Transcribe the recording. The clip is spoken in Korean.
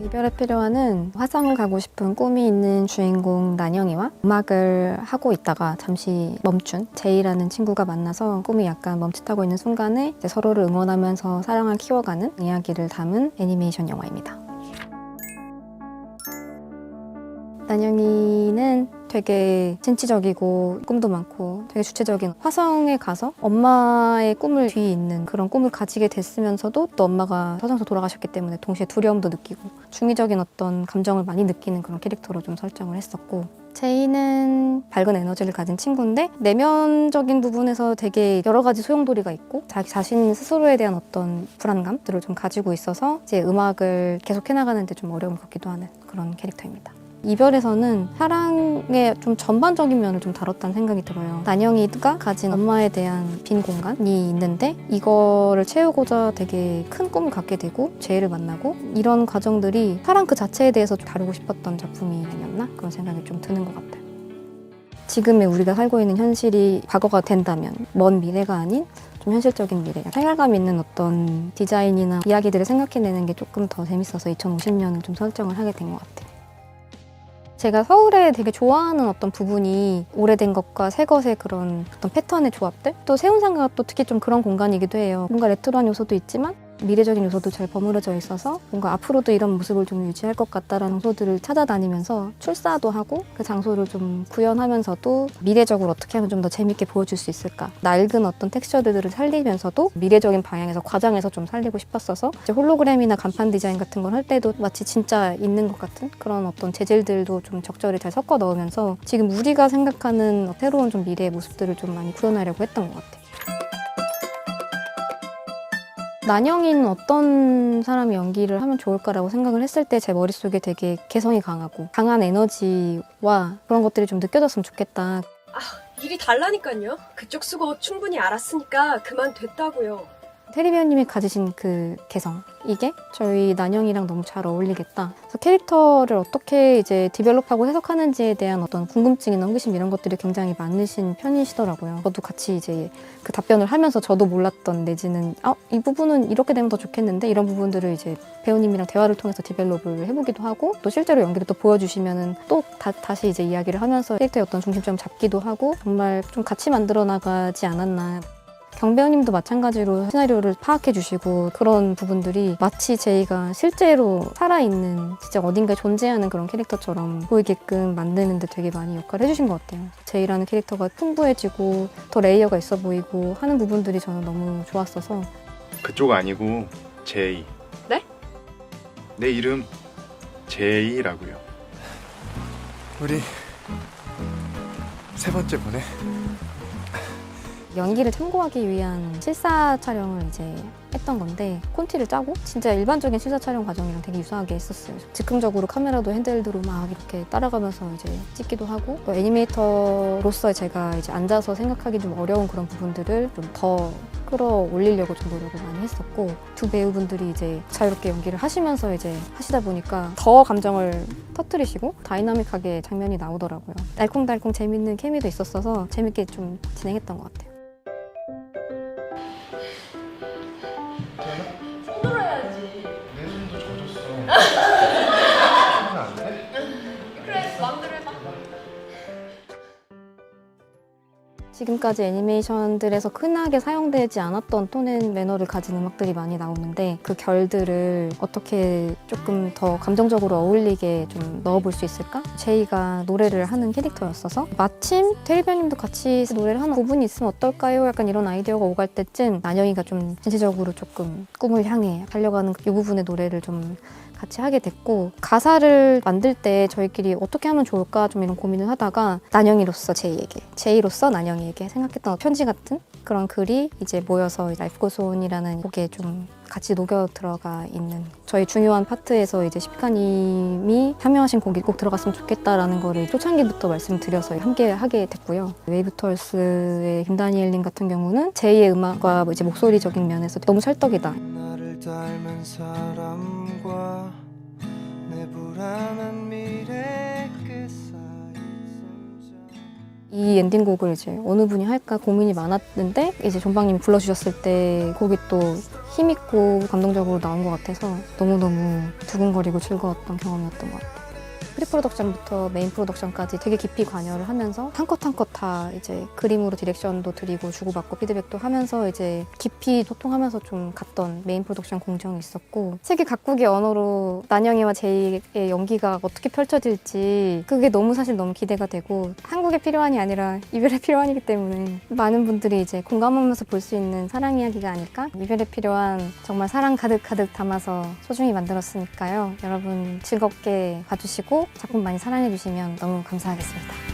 이별에 필요한은 화성을 가고 싶은 꿈이 있는 주인공 난영이와 음악을 하고 있다가 잠시 멈춘 제이라는 친구가 만나서 꿈이 약간 멈칫하고 있는 순간에 이제 서로를 응원하면서 사랑을 키워가는 이야기를 담은 애니메이션 영화입니다. 난영이는 되게 진취적이고 꿈도 많고 되게 주체적인, 화성에 가서 엄마의 꿈을 뒤에 있는 그런 꿈을 가지게 됐으면서도 또 엄마가 화성에서 돌아가셨기 때문에 동시에 두려움도 느끼고 중의적인 어떤 감정을 많이 느끼는 그런 캐릭터로 좀 설정을 했었고, 제이는 밝은 에너지를 가진 친구인데 내면적인 부분에서 되게 여러 가지 소용돌이가 있고 자기 자신 스스로에 대한 어떤 불안감들을 좀 가지고 있어서 이제 음악을 계속 해나가는 데 좀 어려움을 겪기도 하는 그런 캐릭터입니다. 이별에서는 사랑의 좀 전반적인 면을 좀 다뤘다는 생각이 들어요. 난영이가 가진 엄마에 대한 빈 공간이 있는데 이거를 채우고자 되게 큰 꿈을 갖게 되고 제이를 만나고, 이런 과정들이 사랑 그 자체에 대해서 좀 다루고 싶었던 작품이 아니었나? 그런 생각이 좀 드는 것 같아요. 지금의 우리가 살고 있는 현실이 과거가 된다면 먼 미래가 아닌 좀 현실적인 미래, 생활감 있는 어떤 디자인이나 이야기들을 생각해내는 게 조금 더 재밌어서 2050년을 좀 설정을 하게 된 것 같아요. 제가 서울에 되게 좋아하는 어떤 부분이 오래된 것과 새 것의 그런 어떤 패턴의 조합들? 또 세운상가가 또 특히 좀 그런 공간이기도 해요. 뭔가 레트로한 요소도 있지만 미래적인 요소도 잘 버무려져 있어서 뭔가 앞으로도 이런 모습을 좀 유지할 것 같다라는 요소들을 찾아다니면서 출사도 하고 그 장소를 좀 구현하면서도 미래적으로 어떻게 하면 좀 더 재밌게 보여줄 수 있을까, 낡은 어떤 텍스처들을 살리면서도 미래적인 방향에서 과장해서 좀 살리고 싶었어서 이제 홀로그램이나 간판 디자인 같은 걸 할 때도 마치 진짜 있는 것 같은 그런 어떤 재질들도 좀 적절히 잘 섞어 넣으면서 지금 우리가 생각하는 새로운 좀 미래의 모습들을 좀 많이 구현하려고 했던 것 같아요. 난영이는 어떤 사람이 연기를 하면 좋을까라고 생각을 했을 때 제 머릿속에 되게 개성이 강하고 강한 에너지와 그런 것들이 좀 느껴졌으면 좋겠다. 일이 달라니까요. 그쪽 수고 충분히 알았으니까 그만 됐다고요. 테리 배우님이 가지신 그 개성, 이게 저희 난영이랑 너무 잘 어울리겠다. 그래서 캐릭터를 어떻게 이제 디벨롭하고 해석하는지에 대한 어떤 궁금증이나 호기심 이런 것들이 굉장히 많으신 편이시더라고요. 저도 같이 이제 그 답변을 하면서 저도 몰랐던, 내지는 이 부분은 이렇게 되면 더 좋겠는데 이런 부분들을 이제 배우님이랑 대화를 통해서 디벨롭을 해보기도 하고, 또 실제로 연기를 또 보여주시면은 또 다시 이제 이야기를 하면서 캐릭터의 어떤 중심점 잡기도 하고 정말 좀 같이 만들어 나가지 않았나. 경배우님도 마찬가지로 시나리오를 파악해 주시고 그런 부분들이 마치 제이가 실제로 살아있는 진짜 어딘가에 존재하는 그런 캐릭터처럼 보이게끔 만드는데 되게 많이 역할을 해주신 것 같아요. 제이라는 캐릭터가 풍부해지고 더 레이어가 있어 보이고 하는 부분들이 저는 너무 좋았어서. 그쪽 아니고 제이. 네? 내 이름 제이라고요. 우리 세 번째 보네. 연기를 참고하기 위한 실사 촬영을 이제 했던 건데 콘티를 짜고 진짜 일반적인 실사 촬영 과정이랑 되게 유사하게 했었어요. 즉흥적으로 카메라도 핸들드로 막 이렇게 따라가면서 이제 찍기도 하고, 또 애니메이터로서 제가 이제 앉아서 생각하기 좀 어려운 그런 부분들을 좀 더 끌어올리려고 좀 노력을 많이 했었고, 두 배우분들이 이제 자유롭게 연기를 하시면서 이제 하시다 보니까 더 감정을 터뜨리시고 다이나믹하게 장면이 나오더라고요. 알콩달콩 재밌는 케미도 있었어서 재밌게 좀 진행했던 것 같아요. 손들어야지. 내 손도 젖었어. 하면 안 돼? 그래, 마음대로 해봐. 지금까지 애니메이션들에서 흔하게 사용되지 않았던 톤 앤 매너를 가진 음악들이 많이 나오는데 그 결들을 어떻게 조금 더 감정적으로 어울리게 좀 넣어볼 수 있을까? 제이가 노래를 하는 캐릭터였어서 마침 테리 배우님도 같이 노래를 하는 부분이 있으면 어떨까요? 약간 이런 아이디어가 오갈 때쯤 난영이가 좀 전체적으로 조금 꿈을 향해 달려가는 이 부분의 노래를 좀 같이 하게 됐고, 가사를 만들 때 저희끼리 어떻게 하면 좋을까 좀 이런 고민을 하다가 난영이로서 제이에게, 제이로서 난영이에게 생각했던 편지 같은 그런 글이 이제 모여서 라이프 고즈 온이라는 곡에 좀 같이 녹여 들어가 있는, 저희 중요한 파트에서 이제 시피카님이 참여하신 곡이 꼭 들어갔으면 좋겠다라는 거를 초창기부터 말씀드려서 함께 하게 됐고요. 웨이브털스의 김다니엘님 같은 경우는 제이의 음악과 이제 목소리적인 면에서 너무 찰떡이다. 나를 닮은 사람과 내 불안한 미래 그 사이 이 엔딩곡을 이제 어느 분이 할까 고민이 많았는데 이제 존박님이 불러주셨을 때 곡이 또 힘있고 감동적으로 나온 것 같아서 너무너무 두근거리고 즐거웠던 경험이었던 것 같아요. 프리프로덕션부터 메인 프로덕션까지 되게 깊이 관여를 하면서 한 컷 한 컷 다 이제 그림으로 디렉션도 드리고 주고받고 피드백도 하면서 이제 깊이 소통하면서 좀 갔던 메인 프로덕션 공정이 있었고 세계 각국의 언어로 난영이와 제이의 연기가 어떻게 펼쳐질지 그게 사실 너무 기대가 되고 한국의 필요한이 아니라 이별의 필요한이기 때문에 많은 분들이 이제 공감하면서 볼 수 있는 사랑 이야기가 아닐까? 이별의 필요한 정말 사랑 가득가득 담아서 소중히 만들었으니까요. 여러분 즐겁게 봐주시고 작품 많이 사랑해주시면 너무 감사하겠습니다.